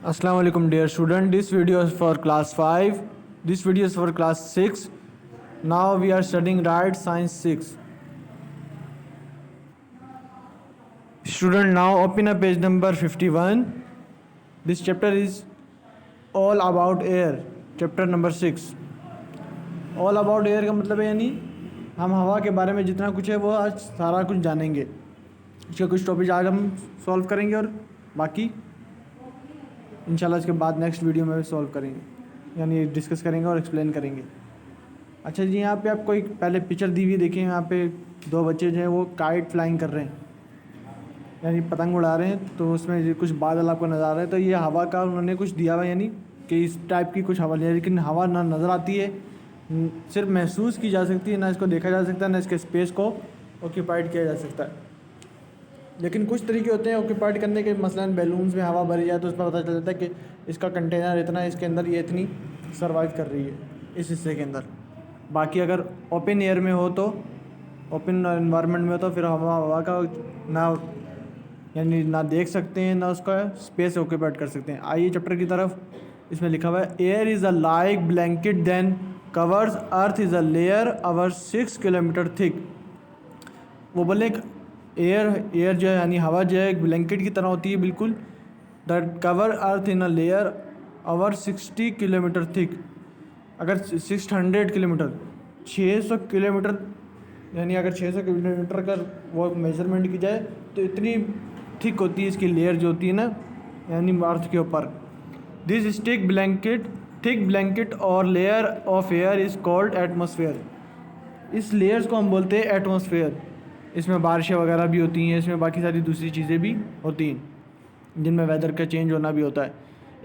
Assalamu alaikum dear student. This video is for class 5. This video is for class 6. Now we are studying right science 6. Student, now open up page number 51. This chapter is all about air. Chapter number 6. All about air का मतलब है यानी हम हवा के बारे में जितना कुछ है वो आज सारा कुछ जानेंगे। इसके कुछ टॉपिक आज हम सॉल्व करेंगे और बाकी इंशाल्लाह इसके बाद नेक्स्ट वीडियो में सॉल्व करेंगे, यानी डिस्कस करेंगे और एक्सप्लेन करेंगे। अच्छा जी, यहाँ पे आपको एक पहले पिक्चर दी हुई देखिए। यहाँ पे दो बच्चे जो हैं वो काइट फ्लाइंग कर रहे हैं, यानी पतंग उड़ा रहे हैं। तो उसमें कुछ बादल आपको नज़र आ रहे हैं। तो ये हवा का उन्होंने कुछ दिया हुआ, यानी कि इस टाइप की कुछ हवा है, लेकिन हवा ना नज़र आती है, सिर्फ महसूस की जा सकती है, ना इसको देखा जा सकता है, ना इसके स्पेस को ऑक्यूपाइड किया जा सकता है। लेकिन कुछ तरीके होते हैं ऑक्यूपाइड करने के, मसलन बैलून्स में हवा भरी जाए तो उसमें पता चल जाता है कि इसका कंटेनर इतना है, इसके अंदर ये इतनी सर्वाइव कर रही है इस हिस्से के अंदर। बाकी अगर ओपन एयर में हो, तो ओपन इन्वायरमेंट में हो, तो फिर हवा का ना यानी ना देख सकते हैं, ना उसका स्पेस ऑक्यूपाइड कर सकते हैं। आइए चैप्टर की तरफ। इसमें लिखा हुआ है air is a like blanket then covers earth is a layer our 6 kilometre thick. वो बोले एयर जो है यानी हवा जो है एक ब्लैंकेट की तरह होती है बिल्कुल, that cover earth in a layer our 60 kilometre thick. अगर 600 किलोमीटर 600 किलोमीटर यानी अगर 600 किलोमीटर का वो मेजरमेंट की जाए तो इतनी थिक होती है इसकी लेयर जो होती है ना, यानी अर्थ के ऊपर। दिस थिक ब्लैंकेट और layer of air is called atmosphere. इस लेयर्स को हम बोलते हैं एटमॉस्फेयर। इसमें बारिशें वगैरह भी होती हैं, इसमें बाकी सारी दूसरी चीज़ें भी होती हैं जिनमें वेदर का चेंज होना भी होता है।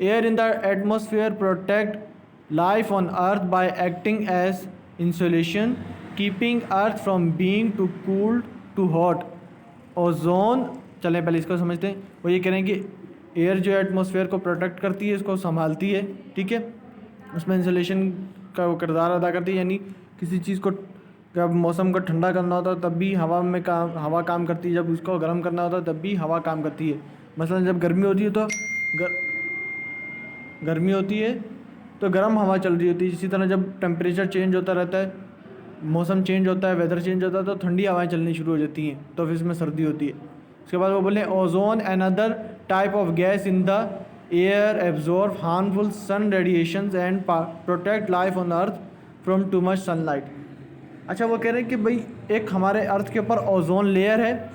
Air in the atmosphere protect life on earth by acting as insulation, keeping earth from being too cooled too hot. Ozone, चलें पहले इसको समझते हैं। वो ये कह रहे हैं कि एयर जो एटमॉस्फेयर को प्रोटेक्ट करती है, इसको संभालती है, ठीक है, उसमें इंसुलेशन का वो किरदार अदा करती है। यानी किसी चीज़ को जब मौसम को ठंडा करना होता है तब भी हवा काम करती है, जब उसको गर्म करना होता है तब भी हवा काम करती है। मसलन जब गर्मी होती है तो गर्मी होती है तो गर्म हवा चल रही होती है। इसी तरह जब टेम्परेचर चेंज होता रहता है, मौसम चेंज होता है, वेदर चेंज होता है, तो ठंडी हवाएं चलनी शुरू हो जाती हैं, तो फिर इसमें सर्दी होती है। उसके बाद वो बोले ozone another type of gas in the air absorb harmful sun radiations and protect life on earth from too much sunlight. अच्छा, वो कह रहे हैं कि भाई एक हमारे अर्थ के ऊपर ओजोन लेयर है।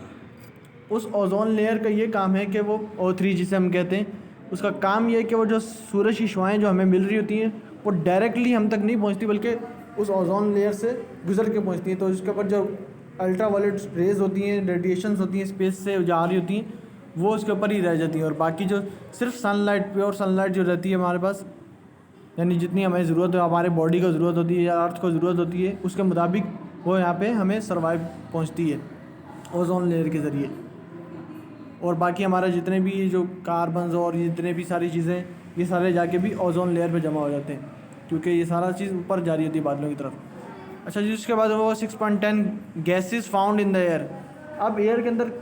उस ओजोन लेयर का ये काम है कि वो O3 जिसे हम कहते हैं, उसका काम ये है कि वो जो सूरज की शुआएँ जो हमें मिल रही होती हैं वो डायरेक्टली हम तक नहीं पहुंचती, बल्कि उस ओजोन लेयर से गुजर के पहुंचती हैं। तो उसके ऊपर जो अल्ट्रावायलेट रेज होती हैं, रेडिएशंस होती हैं स्पेस से जा रही होती हैं, वो उसके ऊपर ही रह जाती हैं। और बाकी जो सिर्फ सनलाइट, प्योर सनलाइट जो रहती है हमारे पास, यानी जितनी हमें ज़रूरत है, हमारे बॉडी को ज़रूरत होती है या अर्थ को ज़रूरत होती है, उसके मुताबिक वो यहाँ पे हमें सर्वाइव पहुँचती है ओजोन लेयर के ज़रिए। और बाकी हमारा जितने भी जो कार्बन्स और जितने भी सारी चीज़ें, ये सारे जाके भी ओजोन लेयर पे जमा हो जाते हैं, क्योंकि ये सारा चीज़ ऊपर जा रही होती है बादलों की तरफ। अच्छा जी, उसके बाद वो 6.10 gases found in the air. अब एयर के अंदर,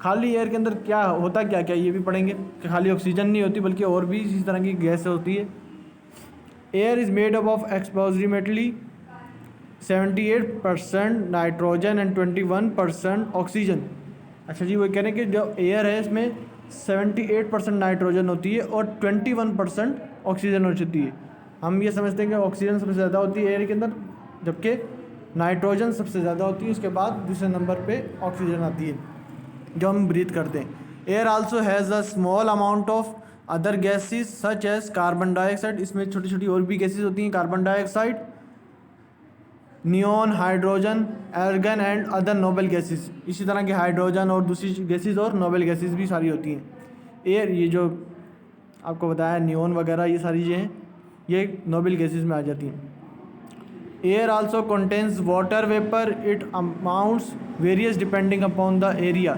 खाली एयर के अंदर क्या होता, क्या क्या ये भी पढ़ेंगे कि खाली ऑक्सीजन नहीं होती बल्कि और भी इसी तरह की गैस होती है। Air is made up of approximately 78% nitrogen and 21% oxygen. अच्छा जी, वो कह रहे हैं कि जो एयर है इसमें 78% नाइट्रोजन होती है और 21% ऑक्सीजन होती है। हम ये समझते हैं कि ऑक्सीजन सबसे ज़्यादा होती है एयर के अंदर, जबकि नाइट्रोजन सबसे ज़्यादा होती है, उसके बाद दूसरे नंबर पे ऑक्सीजन आती है जो हम ब्रीथ करते हैं। Air also has a small amount of other gases such as carbon dioxide. इसमें छोटी छोटी और भी गैसेस होती हैं, carbon dioxide, neon, hydrogen, argon and other noble gases. इसी तरह के हाइड्रोजन और दूसरी गैसेस और नोबल गैसेस भी सारी होती हैं। एयर, ये जो आपको बताया नियॉन वगैरह, ये सारी चीज़ें ये नोबल गैसेस में आ जाती हैं। Air also contains water vapour, it amounts various depending upon the area.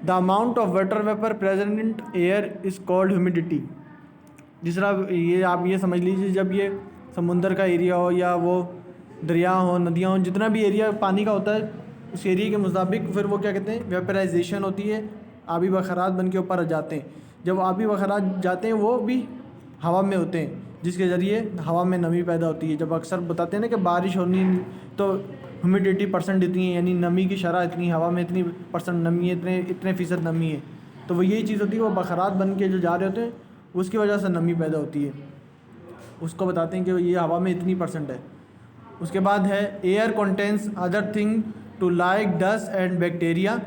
The amount of water vapour present in air is called humidity. जिस तरह ये आप ये समझ लीजिए, जब ये समुंदर का एरिया हो या वो दरिया हो, नदियाँ हो, जितना भी एरिया पानी का होता है, उस एरिया के मुताबिक फिर वो क्या कहते हैं, वेपराइजेशन होती है, आबी बखरात बन के ऊपर आ जाते हैं। जब आबी बखरात जाते हैं वो भी हवा में होते हैं, जिसके ज़रिए हवा में नमी पैदा होती है। जब अक्सर बताते हैं ना कि बारिश होनी तो ह्यूमिडिटी परसेंट इतनी है, यानी नमी की शरह इतनी, हवा में इतनी परसेंट नमी है, इतने इतने फ़ीसद नमी है, तो वो यही चीज़ होती है, वो बखरात बन के जो जा रहे होते हैं उसकी वजह से नमी पैदा होती है। उसको बताते हैं कि ये हवा में इतनी परसेंट है। उसके बाद है air contains other thing too like dust and bacteria,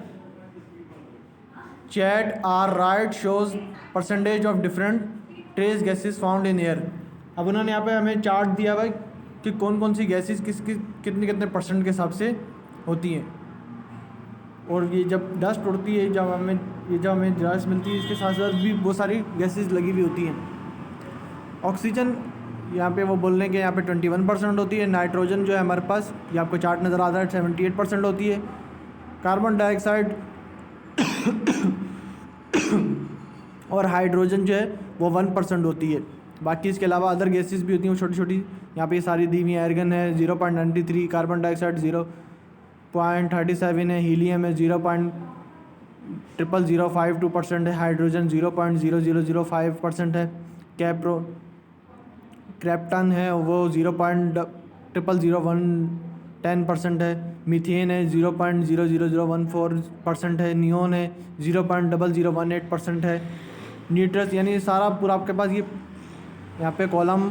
chart are right shows percentage of different trace gases found in air. अब उन्होंने यहाँ पे हमें चार्ट दिया हुआ है कि कौन कौन सी गैसेस कितने कितने परसेंट के हिसाब से होती हैं। और ये जब डस्ट उड़ती है, जब हमें डस्ट मिलती है, इसके साथ साथ भी बहुत सारी गैसेस लगी हुई होती हैं। ऑक्सीजन यहाँ पे वो बोल रहे हैं कि यहाँ पे 21% होती है। नाइट्रोजन जो है हमारे पास, ये आपको चार्ट नज़र आ रहा है, 78% होती है। कार्बन डाइऑक्साइड और हाइड्रोजन जो है वो 1% होती है। बाकी इसके अलावा अदर गैसेस भी होती हैं, वो छोटी छोटी यहाँ पे सारी दी हुई हैं। आर्गन है 0.93, कार्बन डाइऑक्साइड 0.37 है, हीलियम है 0.0052% है, हाइड्रोजन 0.0005% है, क्रेप्टन है वो 0.000110% है, मीथेन है 0.00014% है, नियोन है 0.0018% है, न्यूट्रस, यानी सारा पूरा आपके पास ये यहाँ पे कॉलम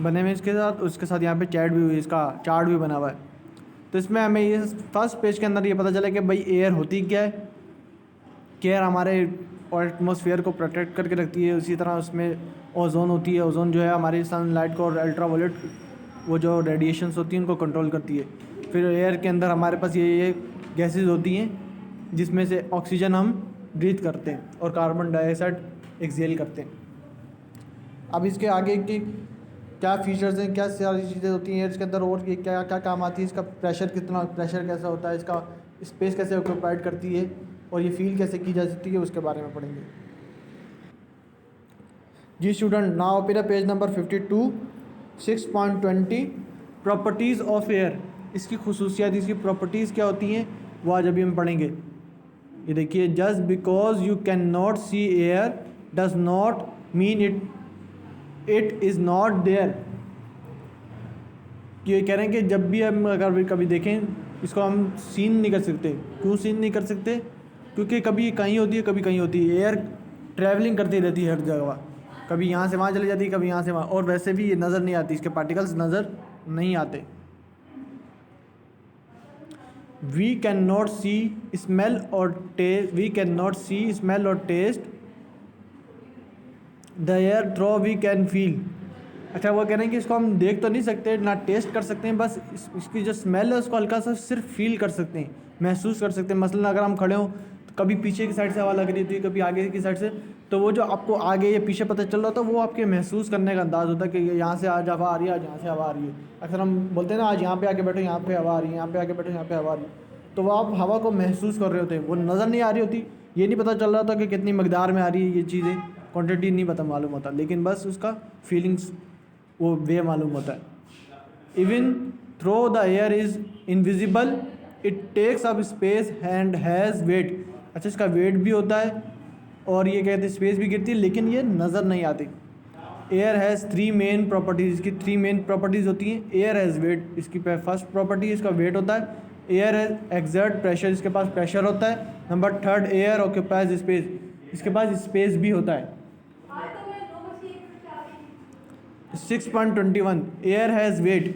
बने हुए इसके साथ, उसके साथ यहाँ पे चैट भी हुई, इसका चार्ट भी बना हुआ है। तो इसमें हमें ये फर्स्ट पेज के अंदर ये पता चला कि भाई एयर होती क्या है। कि एयर हमारे एटमॉस्फेयर को प्रोटेक्ट करके रखती है। उसी तरह उसमें ओजोन होती है, ओजोन जो है हमारी सनलाइट को और अल्ट्रावायलेट वो जो रेडिएशंस होती हैं उनको कंट्रोल करती है। फिर एयर के अंदर हमारे पास ये गैसेस होती हैं जिसमें से ऑक्सीजन हम ब्रीथ करते हैं और कार्बन डाइऑक्साइड एक्सहेल करते हैं। अब इसके आगे की क्या फीचर्स हैं, क्या सारी चीज़ें होती हैं इसके अंदर, और ये क्या क्या काम आती है, इसका प्रेशर कैसा होता है, इसका स्पेस कैसे ऑक्यूपाइड करती है और ये फील कैसे की जा सकती है, उसके बारे में पढ़ेंगे। जी student, now open page number 52, 6.20 properties of air. इसकी खुसूसियात, इसकी प्रॉपर्टीज़ क्या होती हैं वो आज अभी हम पढ़ेंगे। ये देखिए, just because you can not see air does not mean it is not there. ये कह रहे हैं कि जब भी हम अगर कभी देखें इसको हम सीन नहीं कर सकते। क्यों सीन नहीं कर सकते? क्योंकि कभी कहीं होती है, कभी कहीं होती है। एयर ट्रैवलिंग करती रहती है हर जगह, कभी यहाँ से वहाँ चली जाती है, कभी यहाँ से वहाँ, और वैसे भी ये नज़र नहीं आती, इसके पार्टिकल्स नज़र नहीं आते। We can not see smell और taste, we can not see smell और taste the air through we can feel. अच्छा, वो कह रहे हैं कि इसको हम देख तो नहीं सकते, ना टेस्ट कर सकते हैं, बस इसकी जो स्मेल है उसको हल्का सा सिर्फ फील कर सकते हैं, महसूस कर सकते हैं। मसलन अगर हम खड़े हों तो कभी पीछे की साइड से हवा लग रही थी, कभी आगे की साइड से, तो वो जो आपको आगे या पीछे पता चल रहा था वो आपके महसूस करने का अंदाज़ होता है कि यहाँ से आज हवा आ रही है, आज यहाँ से हवा आ रही है। अक्सर हम बोलते हैं ना, आज यहाँ पे आके बैठो, यहाँ पे हवा आ रही है, यहाँ पे आके बैठो, यहाँ पे हवा आ रही है, तो वो आप हवा को महसूस कर रहे होते हैं, वो नज़र नहीं आ रही होती, ये नहीं पता चल रहा था कि कितनी मकदार में आ रही है ये चीज़ें, क्वांटिटी नहीं पता मालूम होता, लेकिन बस उसका फीलिंग्स वो वे मालूम होता है। Even though the air is invisible, it takes up space and has weight. अच्छा, इसका वेट भी होता है और ये कहते हैं स्पेस भी गिरती है, लेकिन ये नज़र नहीं आती। एयर हैज़ 3 मेन प्रॉपर्टीज़, इसकी 3 मेन प्रॉपर्टीज़ होती हैं। एयर हैज़ वेट, इसकी फर्स्ट प्रॉपर्टी इसका वेट होता है। एयर हैज़ एक्सर्ट प्रेशर, इसके पास प्रेशर होता है। नंबर 3, एयर ऑक्यूपाइज स्पेस, इसके पास स्पेस भी होता है। 6.21 air has weight,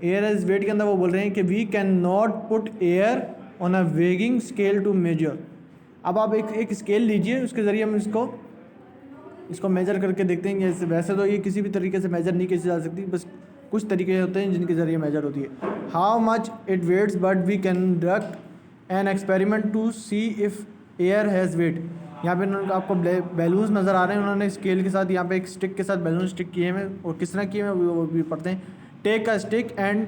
air has weight के अंदर वो बोल रहे हैं कि we can not put air on a weighing scale to measure. अब आप एक स्केल लीजिए, उसके ज़रिए हम इसको मेजर करके देखते हैं। वैसे तो ये किसी भी तरीके से मेजर नहीं की जा सकती, बस कुछ तरीके होते हैं जिनके ज़रिए मेजर होती है। How much it weights, but we can conduct an experiment to see if air has weight. यहाँ पे आपको बैलून्स नज़र आ रहे हैं, उन्होंने स्केल के साथ यहाँ पे एक स्टिक के साथ बैलून स्टिक किए हैं, और किस तरह किए हैं वो भी पढ़ते हैं। Take a stick and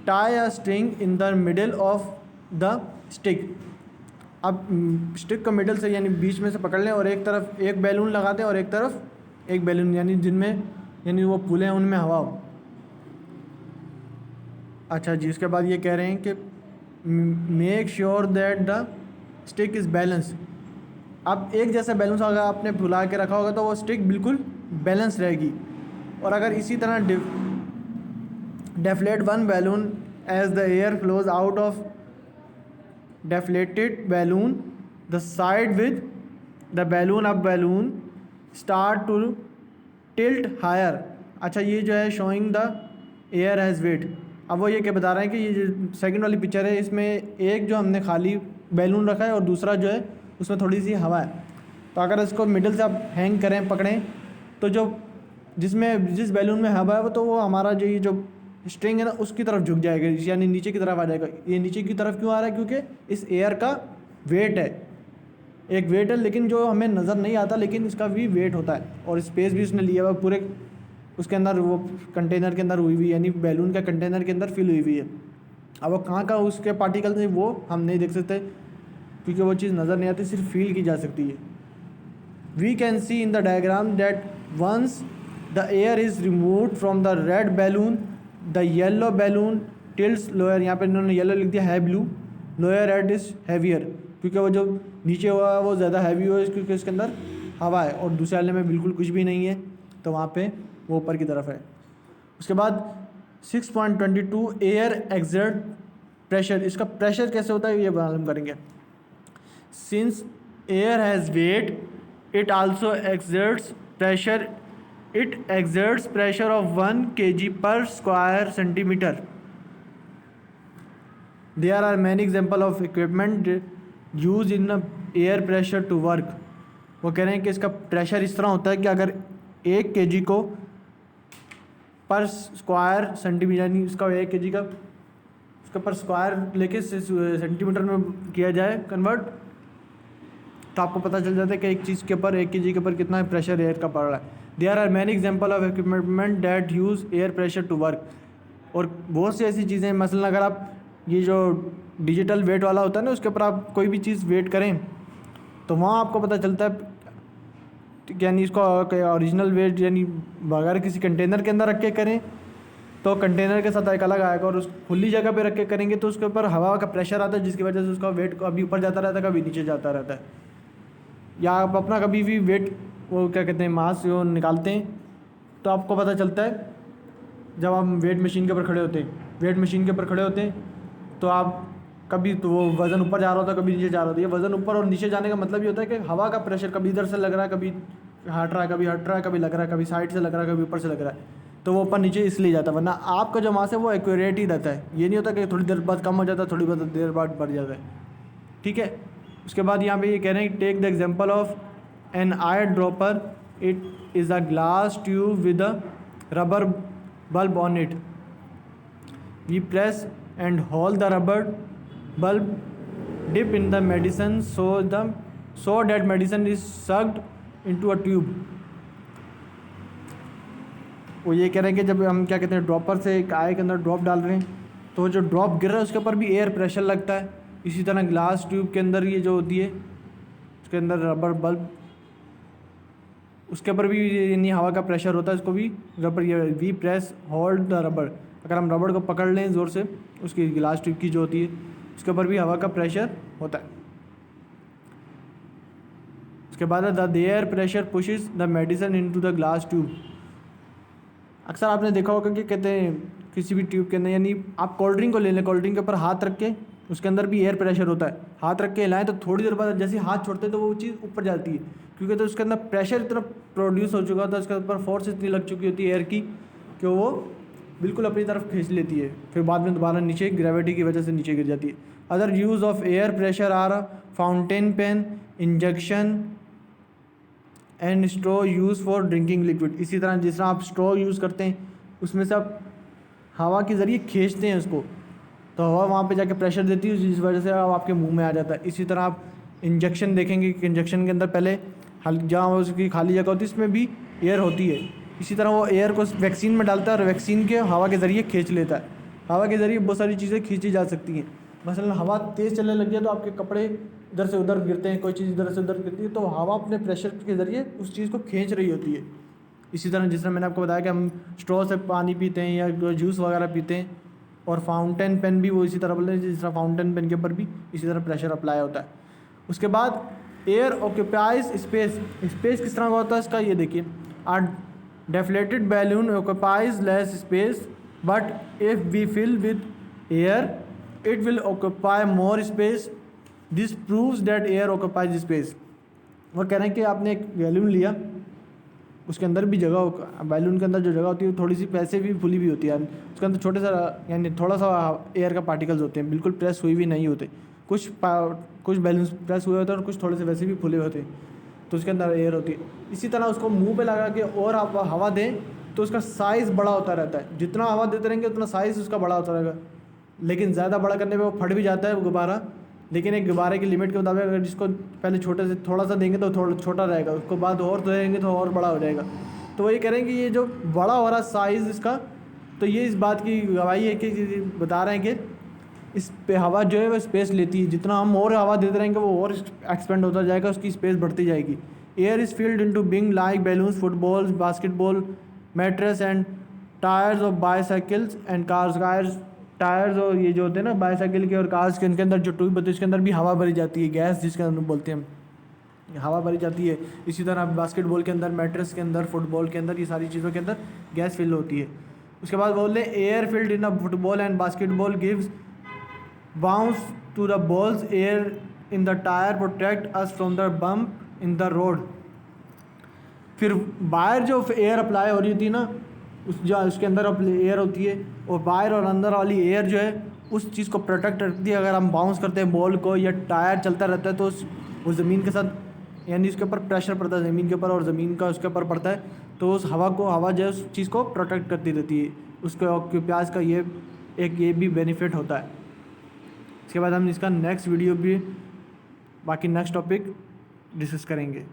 tie a string in the middle of the stick. अब स्टिक को मिडल से यानी बीच में से पकड़ लें और एक तरफ एक बैलून लगा दें और एक तरफ एक बैलून, यानी जिनमें यानी वो फूले हैं उनमें हवा हो। अच्छा जी, उसके बाद ये कह रहे हैं कि make sure that the stick is balance. अब एक जैसे बैलून्स अगर आपने फुला के रखा होगा तो वो स्टिक बिल्कुल बैलेंस रहेगी। और अगर इसी तरह deflate one balloon as the air flows out of deflated balloon, the side with the balloon start to tilt higher। अच्छा, ये जो है showing the air has weight। अब वो ये क्या बता रहे हैं कि ये जो सेकंड वाली पिक्चर है इसमें एक जो हमने खाली बैलून रखा है और दूसरा जो है उसमें थोड़ी सी हवा है। तो अगर इसको मिडिल से आप हैंग करें, पकड़ें, तो जो जिस बैलून में हवा है तो वो हमारा जो ये जो स्ट्रिंग है ना उसकी तरफ झुक जाएगा, यानी नीचे की तरफ आ जाएगा। ये नीचे की तरफ क्यों आ रहा है? क्योंकि इस एयर का वेट है, एक वेट है, लेकिन जो हमें नज़र नहीं आता, लेकिन इसका भी वेट होता है। और स्पेस भी उसने लिया हुआ पूरे उसके अंदर, वो कंटेनर के अंदर हुई हुई, यानी बैलून का कंटेनर के अंदर फिल हुई हुई है। अब वो कहाँ का उसके पार्टिकल्स हैं वो हम नहीं देख सकते, क्योंकि वो चीज़ नज़र नहीं आती, सिर्फ फील की जा सकती है। We can see in the diagram that once the air is removed from the red balloon the yellow balloon tilts lower. यहाँ पर इन्होंने येलो लिख दिया है, blue. Lower red is heavier, क्योंकि वो जो नीचे हुआ है वो ज़्यादा हैवी हुआ है, क्योंकि इसके अंदर हवा है, और दूसरे वाले में बिल्कुल कुछ भी नहीं है, तो वहाँ पे वो ऊपर की तरफ है। उसके बाद 6.22 एयर एक्सर्ट प्रेशर। इसका प्रेशर कैसे होता है ये मालूम करेंगे। Since air has weight it also exerts pressure. It exerts pressure of 1 kg per square centimetre. There are many example of equipment use in air pressure to work. वो कह रहे हैं कि इसका प्रेशर इस तरह होता है कि अगर 1 kg को पर स्क्वायर सेंटीमीटर, यानी इसका 1 kg का उसका पर स्क्वायर लेके सेंटीमीटर में किया जाए कन्वर्ट, तो आपको पता चल जाता है कि एक चीज़ के ऊपर 1 kg के ऊपर कितना प्रेशर एयर का पड़ रहा है। There are many example of equipment that use air pressure to work. और बहुत सी ऐसी चीज़ें, मसलन अगर आप ये जो डिजिटल वेट वाला होता है ना, उसके ऊपर आप कोई भी चीज़ वेट करें तो वहाँ आपको पता चलता है, यानी इसको ओरिजिनल वेट, यानी अगर किसी कंटेनर के अंदर रख के करें तो कंटेनर के साथ एक अलग आएगा, और उस खुली जगह पे रख के करेंगे तो उसके ऊपर हवा का प्रेशर आता है, जिसकी वजह से उसका वेट कभी ऊपर जाता रहता है, कभी नीचे जाता रहता है। या आप अपना कभी भी वेट, वो क्या कहते हैं, मास जो निकालते हैं, तो आपको पता चलता है जब आप वेट मशीन के ऊपर खड़े होते हैं, वेट मशीन के ऊपर खड़े होते हैं तो आप कभी तो वो वज़न ऊपर जा रहा होता है, कभी नीचे जा रहा होता है। ये वज़न ऊपर और नीचे जाने का मतलब ये होता है कि हवा का प्रेशर कभी इधर से लग रहा है, कभी हट रहा है, कभी हट रहा है, कभी लग रहा है, कभी साइड से लग रहा है, कभी ऊपर से लग रहा है, तो वो ऊपर नीचे इसलिए जाता है। वरना आपका जो मास है वो एक्यूरेट ही रहता है, ये नहीं होता कि थोड़ी देर बाद कम हो जाता है, थोड़ी देर बाद बढ़ जाता है। ठीक है। उसके बाद यहाँ पे ये कह रहे हैं, take the example of an air dropper. It is a glass tube with a rubber bulb on it. We press and hold the rubber bulb, dip in the medicine so that medicine is sucked into a tube. वो ये कह रहे हैं कि जब हम क्या कहते हैं, ड्रॉपर से एक आय के अंदर ड्रॉप डाल रहे हैं तो जो ड्रॉप गिर रहा है उसके ऊपर भी एयर प्रेशर लगता है। इसी तरह ग्लास ट्यूब के अंदर ये जो होती है उसके अंदर रबर बल्ब, उसके ऊपर भी यानी हवा का प्रेशर होता है, इसको भी रबर, ये we press hold the rubber. अगर हम रबर को पकड़ लें ज़ोर से, उसकी ग्लास ट्यूब की जो होती है उसके ऊपर भी हवा का प्रेशर होता है। उसके बाद the air pressure pushes the medicine into the glass tube. अक्सर आपने देखा होगा कि कहते हैं किसी भी ट्यूब के अंदर, यानी आप कोल्ड ड्रिंक को ले लें, कोल्ड ड्रिंक के ऊपर हाथ रख के उसके अंदर भी एयर प्रेशर होता है, हाथ रख के हिलाएं तो थोड़ी देर बाद जैसे हाथ छोड़ते हैं तो वो चीज़ ऊपर जाती है, क्योंकि तो उसके अंदर प्रेशर इतना प्रोड्यूस हो चुका होता है, उसके ऊपर फोर्स इतनी लग चुकी होती है एयर की कि वो बिल्कुल अपनी तरफ खींच लेती है, फिर बाद में दोबारा नीचे ग्रेविटी की वजह से नीचे गिर जाती है। Other use of air pressure are fountain pen, injection and straw use for drinking liquid. इसी तरह जिस तरह आप स्ट्रॉ यूज़ करते हैं उसमें से आप हवा के ज़रिए खींचते हैं उसको, तो हवा वहाँ पे जाके प्रेशर देती है, जिस वजह से आपके मुंह में आ जाता है। इसी तरह आप इंजेक्शन देखेंगे कि इंजेक्शन के अंदर पहले जहाँ उसकी खाली जगह होती है इसमें भी एयर होती है, इसी तरह वो एयर को वैक्सीन में डालता है और वैक्सीन के हवा के ज़रिए खींच लेता है। हवा के ज़रिए बहुत सारी चीज़ें खींची जा सकती हैं। मसलन हवा तेज़ चलने लग जाए तो आपके कपड़े इधर से उधर गिरते हैं, कोई चीज़ इधर से उधर गिरती है, तो हवा अपने प्रेशर के ज़रिए उस चीज़ को खींच रही होती है। इसी तरह जिस तरह मैंने आपको बताया कि हम स्ट्रॉ से पानी पीते हैं या जूस वगैरह पीते हैं, और फाउंटेन पेन भी वो इसी तरह बोलते हैं, जिस तरह फाउंटेन पेन के ऊपर भी इसी तरह प्रेशर अप्लाई होता है। उसके बाद एयर ऑक्यूपाइज स्पेस, स्पेस किस तरह का होता है इसका, ये देखिए, a deflated balloon occupies less space but if we fill with air it will occupy more space, this proves that air occupies space. वो कह रहे हैं कि आपने एक बैलून लिया, उसके अंदर भी जगह, बैलून के अंदर जो जगह होती है थोड़ी सी पैसे भी फुली भी होती है, उसके अंदर छोटे सा यानी थोड़ा सा एयर का पार्टिकल्स होते हैं, बिल्कुल प्रेस हुई भी नहीं होते, कुछ बैलून्स प्रेस हुए होते हैं और कुछ थोड़े से वैसे भी फुले होते हैं, तो उसके अंदर एयर होती है। इसी तरह उसको मुंह पे लगा के और आप हवा दें तो उसका साइज़ बड़ा होता रहता है, जितना हवा देते रहेंगे उतना साइज़ उसका बड़ा होता रहेगा, लेकिन ज़्यादा बड़ा करने पे वो फट भी जाता है वो गुब्बारा। लेकिन एक गुब्बारे की लिमिट के मुताबिक अगर जिसको पहले छोटे से थोड़ा सा देंगे तो थोड़ा छोटा रहेगा, उसको बाद और देंगे तो और बड़ा हो जाएगा। तो वही कह रहे हैं कि ये जो बड़ा हो रहा साइज़ इसका, तो ये इस बात की गवाही है कि बता रहे हैं कि इस पे हवा जो है वो स्पेस लेती है, जितना हम और हवा देते रहेंगे वो और एक्सपेंड होता जाएगा, उसकी स्पेस बढ़ती जाएगी। Air is filled into being like balloons, footballs, basketball, mattress and tyres of bicycles and cars. Tyres और ये जो होते हैं ना बाईसाइकिल के और कार्स के, इनके अंदर जो ट्यूब होती है उसके अंदर भी हवा भरी जाती है, गैस जिसके अंदर बोलते हैं हम, हवा भरी जाती है। इसी तरह बास्केटबॉल के अंदर, मैट्रेस के अंदर, फुटबॉल के अंदर, ये सारी चीज़ों के अंदर गैस फिल होती है। उसके बाद बोल रहे air filled in a football and basketball gives bounce to the balls, air in the tyre protect us from the bump in the road. फिर बाहर जो एयर अप्लाई हो रही होती है ना, जो उसके अंदर एयर होती है, और बाहर और अंदर वाली एयर जो है उस चीज़ को प्रोटेक्ट रखती है। अगर हम बाउंस करते हैं बॉल को या टायर चलता रहता है तो उस ज़मीन के साथ यानी उसके ऊपर प्रेशर पड़ता है ज़मीन के ऊपर, और ज़मीन का उसके ऊपर पड़ता है, तो उस हवा जो है उस चीज़ को प्रोटेक्ट करती रहती है। उसके ऑक्यूपाइज का ये भी बेनिफिट होता है। इसके बाद हम इसका नेक्स्ट वीडियो भी बाकी नेक्स्ट टॉपिक डिस्कस करेंगे।